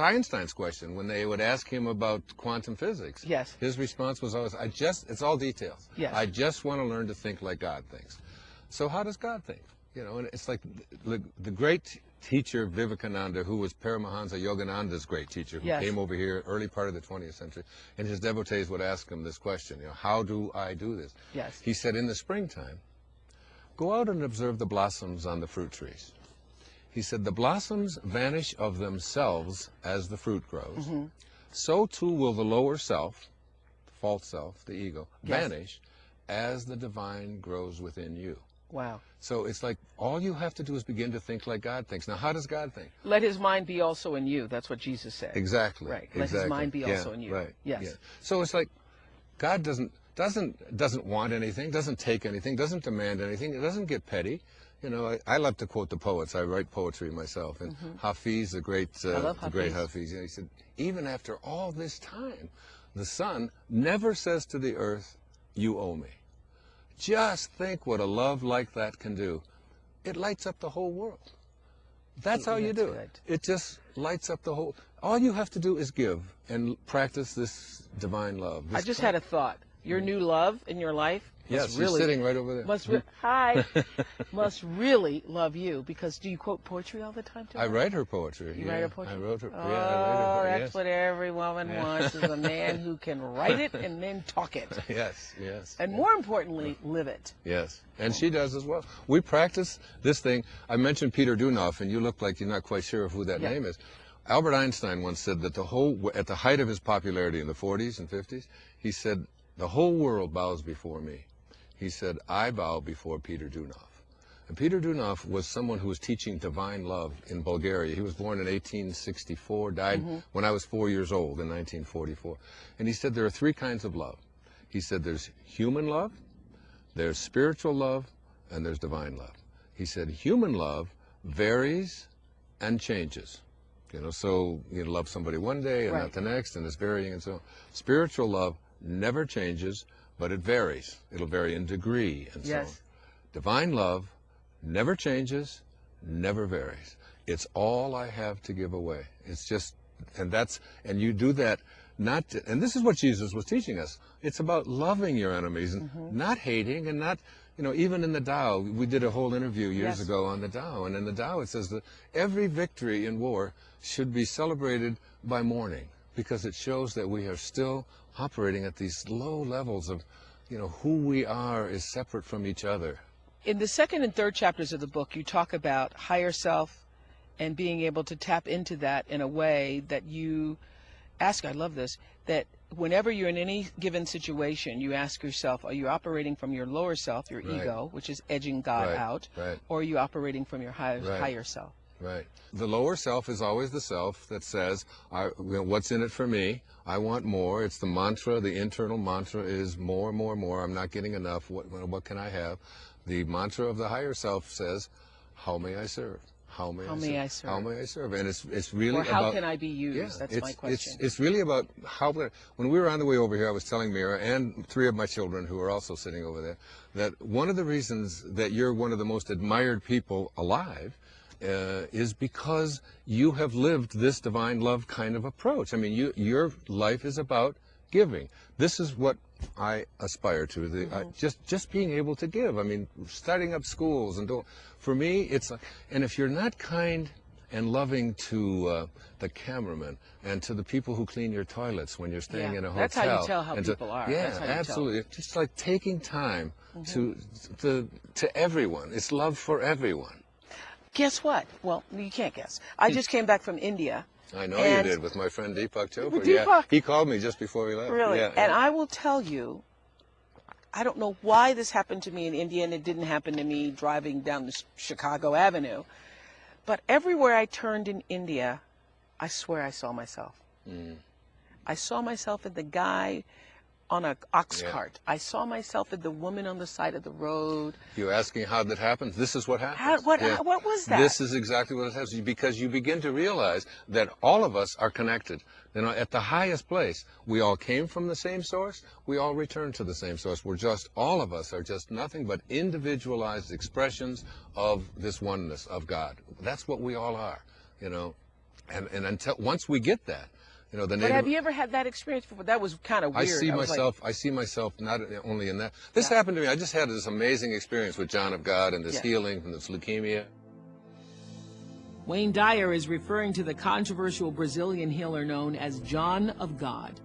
Einstein's question when they would ask him about quantum physics. Yes. His response was always, it's all details. Yes. I just want to learn to think like God thinks. So how does God think? You know, and it's like the great teacher Vivekananda, who was Paramahansa Yogananda's great teacher, who Yes. came over here early part of the 20th century, and his devotees would ask him this question, you know, how do I do this? Yes. He said, in the springtime, go out and observe the blossoms on the fruit trees. He said, the blossoms vanish of themselves as the fruit grows. Mm-hmm. So too will the lower self, the false self, the ego, Yes. vanish as the divine grows within you. Wow. So it's like all you have to do is begin to think like God thinks. Now, how does God think? Let his mind be also in you. That's what Jesus said. Exactly. Right. Exactly. Let his mind be also in you. Right. Yes. Yeah. So it's like God doesn't want anything, doesn't take anything, doesn't demand anything. It doesn't get petty. You know, I love to quote the poets. I write poetry myself. And Hafiz, the great Hafiz, you know, he said, even after all this time, the sun never says to the earth, you owe me. Just think what a love like that can do. It lights up the whole world. That's how you do it. It just lights up the whole. All you have to do is give and practice this divine love. I just had a thought. Your new love in your life yes, she's sitting right over there. Must really love you, because do you quote poetry all the time too? I write her poetry. You write her poetry? I wrote her. Oh, I write her. That's what every woman wants, is a man who can write it and then talk it. Yes, yes. And more importantly, live it. Yes, and she does as well. We practice this thing. I mentioned Peter Dunoff, and you look like you're not quite sure of who that name is. Albert Einstein once said that at the height of his popularity in the 40s and 50s, he said, the whole world bows before me. He said, I bow before Peter Dunoff. And Peter Dunoff was someone who was teaching divine love in Bulgaria. He was born in 1864, died when I was 4 years old in 1944. And he said there are three kinds of love. He said there's human love, there's spiritual love, and there's divine love. He said human love varies and changes. You know, so you love somebody one day and not the next, and it's varying and so on. Spiritual love never changes, but it varies. It'll vary in degree and so on. Divine love never changes, never varies. It's all I have to give away. It's just, and you do that and this is what Jesus was teaching us. It's about loving your enemies and not hating and not, you know, even in the Tao, we did a whole interview years ago on the Tao, and in the Tao it says that every victory in war should be celebrated by mourning, because it shows that we are still operating at these low levels of, you know, who we are is separate from each other. In the second and third chapters of the book, you talk about higher self and being able to tap into that in a way that you ask, I love this, that whenever you're in any given situation, you ask yourself, are you operating from your lower self, your ego, which is edging God out, or are you operating from your higher self? Right. The lower self is always the self that says, what's in it for me? I want more. It's the mantra. The internal mantra is more, more, more. I'm not getting enough. What can I have? The mantra of the higher self says, how may I serve? How may I serve? How may I serve? And it's really about... Or how can I be used? Yeah, that's my question. It's really about how... When we were on the way over here, I was telling Mira and three of my children who are also sitting over there, that one of the reasons that you're one of the most admired people alive is because you have lived this divine love kind of approach. I mean, your life is about giving. This is what I aspire to. Just being able to give. I mean, starting up schools and for me, it's like, and if you're not kind and loving to the cameraman and to the people who clean your toilets when you're staying in a hotel. That's how you tell how people are. Yeah, absolutely. It's just like taking time to everyone. It's love for everyone. Guess what? Well, you can't guess. I just came back from India. I know you did, with my friend Deepak Chopra. Deepak. Yeah, he called me just before we left. Really? Yeah, and I will tell you, I don't know why this happened to me in India, and it didn't happen to me driving down the Chicago Avenue. But everywhere I turned in India, I swear I saw myself. I saw myself in the guy on an ox cart. I saw myself in the woman on the side of the road. You're asking how that happens? This is what happens. What was that? This is exactly what it happens, because you begin to realize that all of us are connected. You know, at the highest place, we all came from the same source. We all return to the same source. All of us are just nothing but individualized expressions of this oneness of God. That's what we all are, you know. and until once we get that, you know, the But native. have you ever had that experience before? That was kind of weird. I see myself not only in that. This happened to me. I just had this amazing experience with John of God and this healing from this leukemia. Wayne Dyer is referring to the controversial Brazilian healer known as John of God.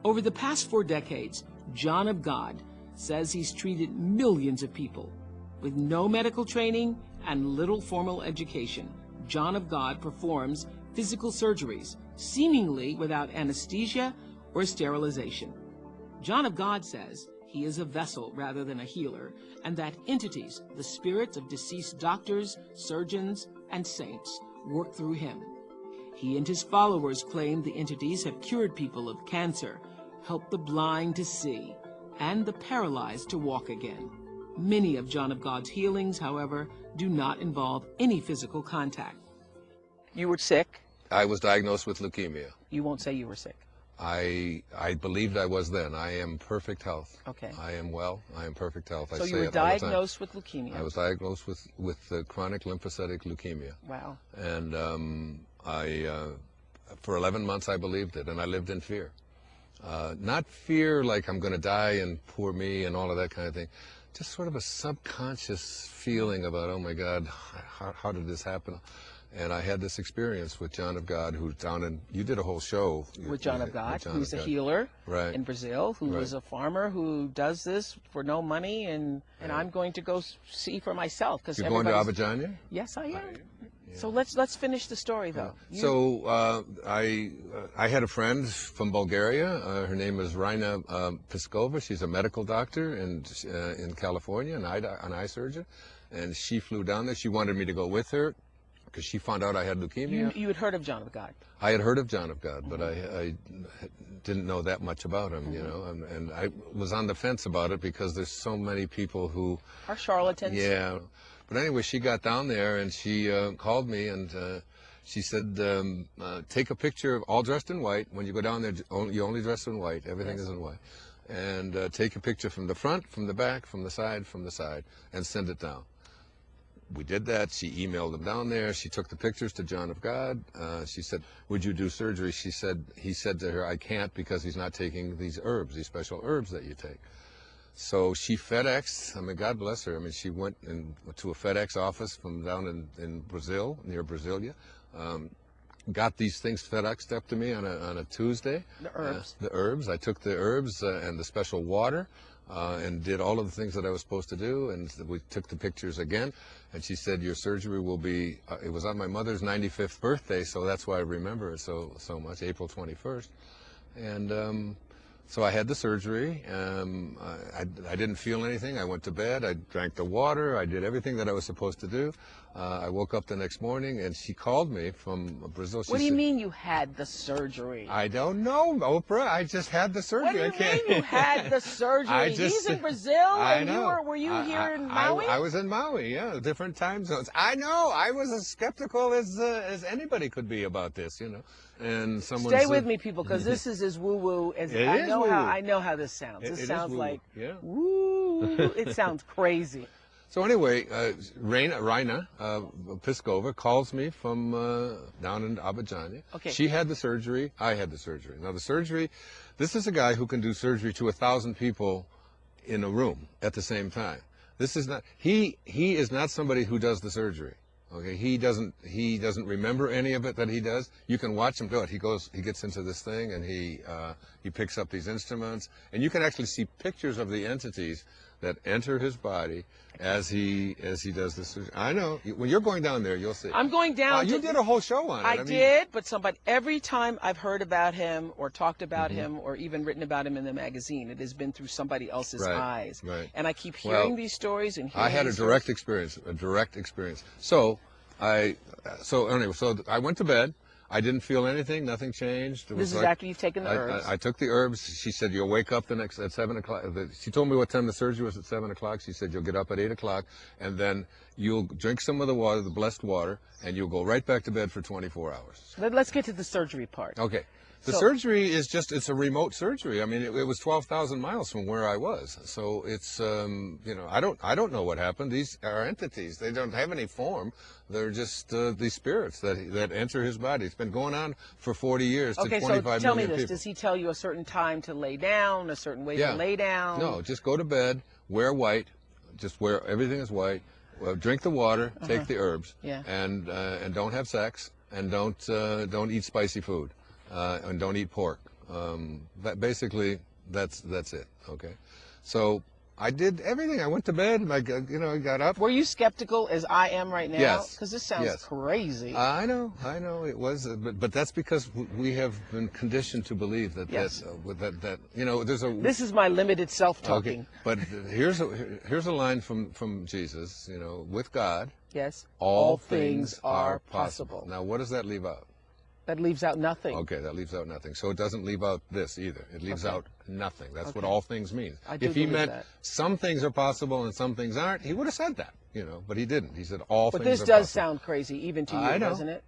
Over the past 4 decades, John of God says he's treated millions of people. With no medical training and little formal education, John of God performs physical surgeries, seemingly without anesthesia or sterilization. John of God says he is a vessel rather than a healer, and that entities, the spirits of deceased doctors, surgeons, and saints, work through him. He and his followers claim the entities have cured people of cancer, helped the blind to see, and the paralyzed to walk again. Many of John of God's healings, however, do not involve any physical contact. You were sick. I was diagnosed with leukemia. You won't say you were sick. I believed I was then. I am perfect health. Okay. I am well. I am perfect health. So I you say were it all the time. diagnosed with leukemia. I was diagnosed with chronic lymphocytic leukemia. Wow. And for 11 months I believed it, and I lived in fear. Not fear like I'm going to die and poor me and all of that kind of thing. Just sort of a subconscious feeling about, oh my God, how did this happen? And I had this experience with John of God, who's down in, you did a whole show. With John of God, who's a God. healer Right. in Brazil, who is a farmer who does this for no money, and I'm going to go see for myself. You're going to Abidjan? Yes, I am. So let's finish the story, though. So I had a friend from Bulgaria. Her name is Rina Piskova. She's a medical doctor in California, an eye surgeon. And she flew down there. She wanted me to go with her because she found out I had leukemia. You had heard of John of God. I had heard of John of God, but I didn't know that much about him, you know. And I was on the fence about it because there's so many people who are charlatans. Yeah. But anyway, she got down there and she called me and she said, take a picture of all dressed in white. When you go down there, you only dress in white. Everything is in white. And take a picture from the front, from the back, from the side, and send it down. We did that. She emailed them down there. She took the pictures to John of God. She said, would you do surgery? He said to her, I can't because he's not taking these herbs, these special herbs that you take. So she FedExed, I mean, God bless her. I mean, she went to a FedEx office from down in Brazil, near Brasilia, got these things FedExed up to me on a Tuesday. The herbs. The herbs. I took the herbs and the special water and did all of the things that I was supposed to do. And we took the pictures again. And she said, your surgery will be, it was on my mother's 95th birthday, so that's why I remember it so much, April 21st. And so I had the surgery. I didn't feel anything. I went to bed. I drank the water. I did everything that I was supposed to do. I woke up the next morning, and she called me from Brazil. What do you mean you had the surgery? I don't know, Oprah. I just had the surgery. What do you mean you had the surgery? He's in Brazil, and were you here in Maui? I was in Maui, yeah, different time zones. I know. I was as skeptical as anybody could be about this, you know. And someone Stay with me, people, because this is as woo-woo as I know how this sounds. This sounds like woo. It sounds crazy. So anyway, Rina Piskova calls me from down in Abidjan. Okay. She had the surgery. I had the surgery. Now the surgery, this is a guy who can do surgery to 1,000 people in a room at the same time. This is not. He is not somebody who does the surgery. Okay, he doesn't remember any of it that he does. You can watch him do it. He gets into this thing and he picks up these instruments, and you can actually see pictures of the entities that enter his body as he does this. I know. When you're going down there, you'll see. I'm going down. You did a whole show on it. I did, but every time I've heard about him or talked about him or even written about him in the magazine, it has been through somebody else's eyes. Right. And I keep hearing these stories and hearing I had a direct experience. So anyway, I went to bed. I didn't feel anything. Nothing changed. This is after you've taken the herbs. I took the herbs. She said, you'll wake up at 7 o'clock. She told me what time the surgery was at 7 o'clock. She said, you'll get up at 8 o'clock, and then you'll drink some of the water, the blessed water, and you'll go right back to bed for 24 hours. Let's get to the surgery part. Okay. The So- surgery is just, it's a remote surgery. I mean, it was 12,000 miles from where I was. So it's, you know, I don't know what happened. These are entities. They don't have any form. They're just these spirits that enter his body. It's been going on for 40 years to Okay, 25 so tell me million this. people. Does he tell you a certain time to lay down, a certain way to lay down? No, just go to bed, wear white, just wear, everything is white, drink the water, take the herbs, and don't have sex, and don't eat spicy food. And don't eat pork. Basically, that's it. Okay, so I did everything. I went to bed. And I got up. Were you skeptical as I am right now? Yes. Because this sounds Yes. crazy. I know it was, but that's because we have been conditioned to believe that Yes. that you know there's a. This is my limited self-talking. Okay, but here's a line from Jesus. You know, with God, Yes. all things are possible. Now, what does that leave out? That leaves out nothing. Okay, that leaves out nothing. So it doesn't leave out this either. It leaves Okay. out nothing. That's what Okay. all things means. I do If he believe meant that. some things are possible and some things aren't, he would have said that, you know, but he didn't. He said all But things this are does possible. sound crazy, even to you, I know. doesn't it?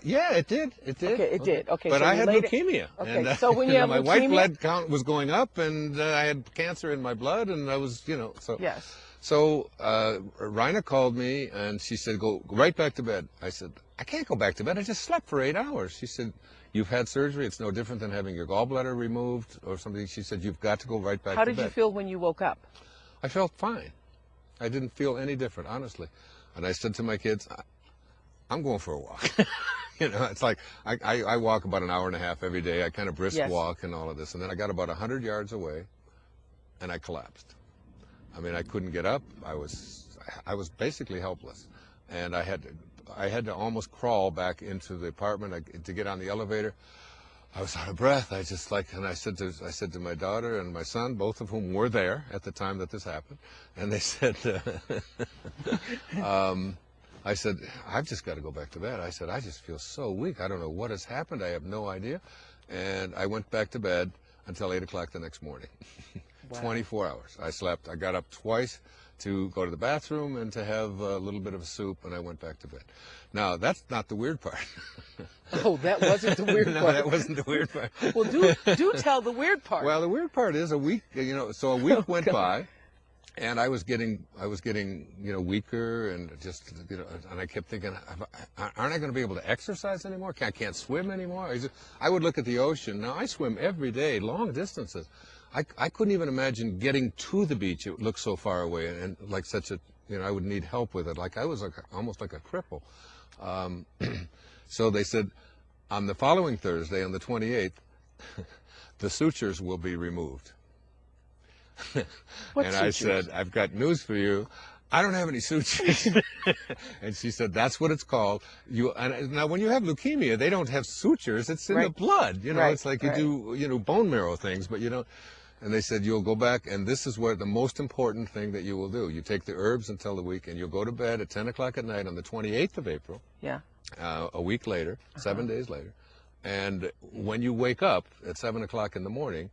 Yeah, it did. It did. Okay, it did. Okay, But so I you had laid it- leukemia. Okay, and, so when you have my white leukemia- blood count was going up, and I had cancer in my blood, and I was, you know, so. Yes. So Rhina called me, and she said, go right back to bed. I said, I can't go back to bed. I just slept for 8 hours. She said, you've had surgery. It's no different than having your gallbladder removed or something. She said, you've got to go right back How to did bed. you feel when you woke up? I felt fine. I didn't feel any different, honestly. And I said to my kids, I'm going for a walk. You know, it's like I walk about an hour and a half every day. I kind of brisk Yes. walk and all of this. And then I got about 100 yards away, and I collapsed. I mean, I couldn't get up. I was basically helpless, and I had to almost crawl back into the apartment to get on the elevator. I was out of breath. And I said to my daughter and my son, both of whom were there at the time that this happened, and they said, I said, I've just got to go back to bed. I said, I just feel so weak. I don't know what has happened. I have no idea. And I went back to bed until 8 o'clock the next morning. Wow. 24 hours. I slept. I got up twice to go to the bathroom and to have a little bit of a soup, and I went back to bed. Now, that's not the weird part. Oh, that wasn't the weird No, part. that wasn't the weird part. Well, do tell the weird part. Well, the weird part is a week, you know, so a week went by, and I was getting, you know, weaker, and just, you know, and I kept thinking, aren't I going to be able to exercise anymore? I can't swim anymore. I would look at the ocean. Now, I swim every day, long distances. I couldn't even imagine getting to the beach. It looked so far away, and like such a, you know, I would need help with it. Like I was almost like a cripple. So they said, on the following Thursday, on the 28th, the sutures will be removed. What And I sutures? said, I've got news for you. I don't have any sutures. And she said, that's what it's called. And now, when you have leukemia, they don't have sutures. It's in the Right. blood. You know, Right, it's like you right. do, you know, bone marrow things, but you don't. And they said, you'll go back, and this is where the most important thing that you will do. You take the herbs until the week, and you'll go to bed at 10 o'clock at night on the 28th of April, Yeah. a week later, 7 days later. And when you wake up at 7 o'clock in the morning,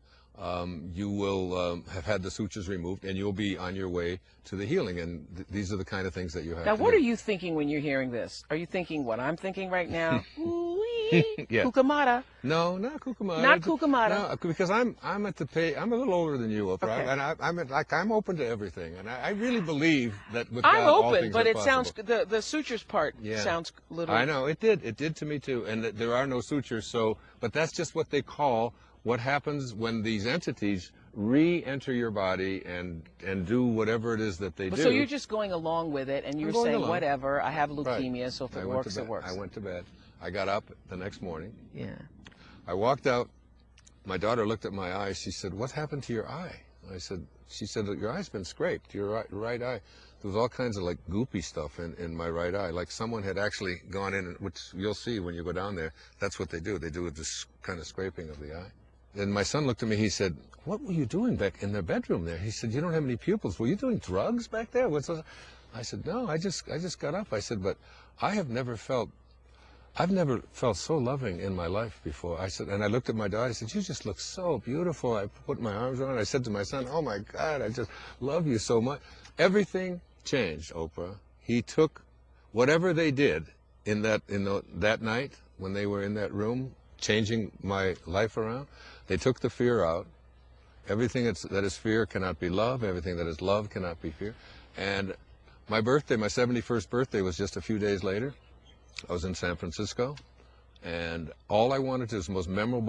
you will have had the sutures removed, and you'll be on your way to the healing. And these are the kind of things that you have Now, to what do. are you thinking when you're hearing this? Are you thinking what I'm thinking right now? Ooh-wee, Yeah. Kukamata. No, not Kukumata. Not Kukumata. No, because I'm at the pay. I'm a little older than you, Oprah, Okay. and I'm open to everything, and I really believe that with I'm God, all open, things but are it sounds possible. the sutures part Yeah. sounds a little. I know it did to me too, and there are no sutures. So, but that's just what they call what happens when these entities re-enter your body and do whatever it is that they do. So you're just going along with it, and you're going saying, along. whatever, I have Right. leukemia, so if I it went works, to it bed. works. I went to bed. I got up the next morning. Yeah. I walked out. My daughter looked at my eye. She said, "What happened to your eye?" She said, "Your eye's been scraped. Your right eye." There was all kinds of like goopy stuff in my right eye. Like someone had actually gone in, which you'll see when you go down there. That's what they do. They do this kind of scraping of the eye. And my son looked at me. He said, "What were you doing back in their bedroom there?" He said, "You don't have any pupils. Were you doing drugs back there?" I said, "No, I just got up." I said, "But I've never felt so loving in my life before." I said, and I looked at my daughter. I said, "You just look so beautiful." I put my arms around her. I said to my son, "Oh my God, I just love you so much." Everything changed, Oprah. he took whatever they did in that night when they were in that room changing my life around. They took the fear out. Everything that is fear cannot be love. Everything that is love cannot be fear. And my birthday, my 71st birthday, was just a few days later. I was in San Francisco, and all I wanted to, was the most memorable